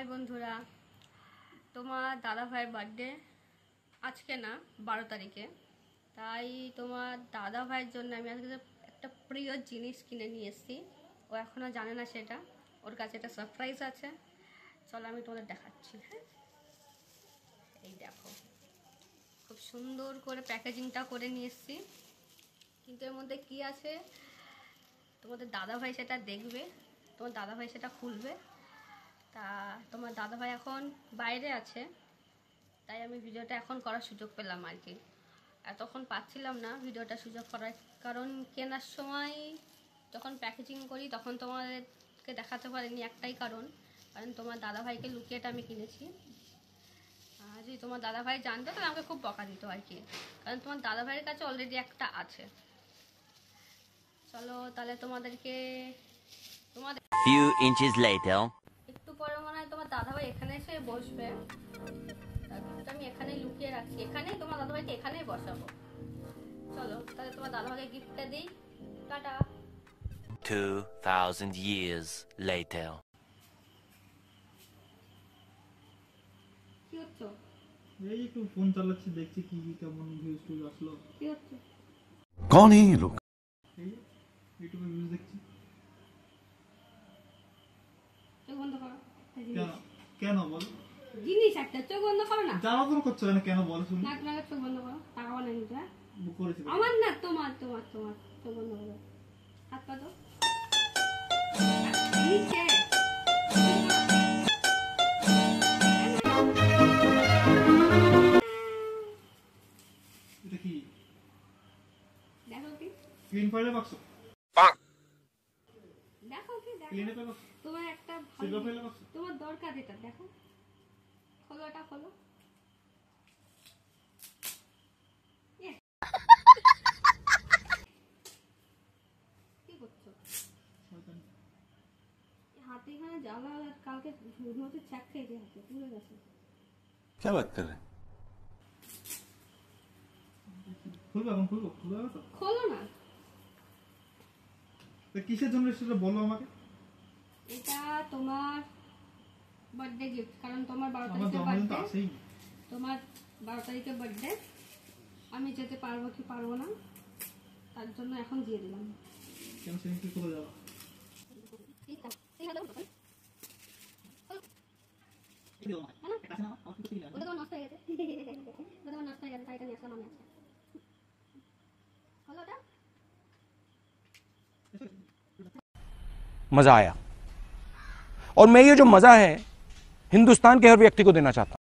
High বন্ধুরা, তোমার দাদা ভাইয়ের বার্থডে আজকে না 12 তারিখে। তাই তোমার দাদা ভাইয়ের জন্য আমি আজকে একটা প্রিয় জিনিস কিনে নিয়ে এসেছি। ও এখনও জানে না সেটা, ওর কাছে একটা সারপ্রাইজ আছে। চলো আমি তোমাদের দেখাচ্ছি। হ্যাঁ, এই দেখো, খুব সুন্দর করে প্যাকেজিংটা করে নিয়ে এসেছি। কিন্তু এর মধ্যে কী আছে তোমাদের দাদা ভাই সেটা দেখবে, তোমার দাদা ভাই সেটা খুলবে। তা তোমার দাদাভাই এখন বাইরে আছে, তাই আমি ভিডিওটা এখন করার সুযোগ পেলাম আর কি। এতক্ষণ পাচ্ছিলাম না ভিডিওটা সুযোগ করার, কারণ কেনার সময় যখন প্যাকেজিং করি তখন তোমাদেরকে দেখাতে পারিনি একটাই কারণ তোমার দাদাভাইকে লুকিয়েটা আমি কিনেছি। যদি তোমার দাদাভাই জানতো তাহলে আমাকে খুব বকা দিত আর কি, কারণ তোমার দাদাভাইয়ের কাছে অলরেডি একটা আছে। চলো তাহলে তোমাদেরকে few inches later একটু পরে মনে হয় তোমার দাদাভাই এখানে এসে বসবে। আমি এখানেই লুকিয়ে রাখছি, এখানেই তোমার দাদাভাইকে এখানেই বসাবো। চলো তাহলে তোমার দাদাভাইকে গিফটটা দিই। টাটা। 2000 years later কি হচ্ছে? এই একটু ফোন চালাচ্ছি, দেখছি কি কেমন ভিউজ টিউজ আসলো। কি হচ্ছে? कौन है ये लोग? এই ইউটিউবে ভিউজ দেখছি। চোখ বন্ধ করো। কেন কেন বল? জিনিস একটা, চোখ বন্ধ করো না। জ্বালাতন করছো কেন? কেন বল শুনি। নাক নাকে চোখ বন্ধ করো, টাকা বানা নিতে। বুক করেছি আমার না, তোমার তোমার তোমার চোখ বন্ধ করো। হাত পা দাও নিচে। এটা কি? দেখো কি ক্লিন ফাইলের বাক্স? দেখো কি দেখো, ক্লিন ফাইলের বাক্স? তোমার একটা সিলভার ফাইলের বাক্স? তোমার দরকার এটা। দেখো, খোলো, এটা খোলো। কি করছো? শয়তান। হাতে এখানে জ্বালা, কালকে মধ্যে ছ্যাক খেয়েছে, হাতে পুড়ে গেছে। क्या बात कर रहे हैं? খুলবে এখন? খুলবে তো? খোলো না। তা কিসের জন্য সেটা বলো আমাকে। এটা তোমার বার্থডে গিফট, কারণ তোমার 12 আমার তারিখে জন্মদিন তো বার্থডে। আসেই। তোমার 12 তারিখে বার্থডে, আমি যেতে পারবো কি পারবো না তার জন্য এখন দিয়ে দিলাম। কেন সেদিন কি করে যাওয়া? ওটা তোমার নষ্ট হয়ে গেছে, ওটা তোমার নষ্ট হয়ে গেছে, তাই এটা নিয়ে আসলাম আমি আজকে। হলো ওটা? मजा आया और मैं ये जो मजा है हिंदुस्तान के हर व्यक्ति को देना चाहता हूं।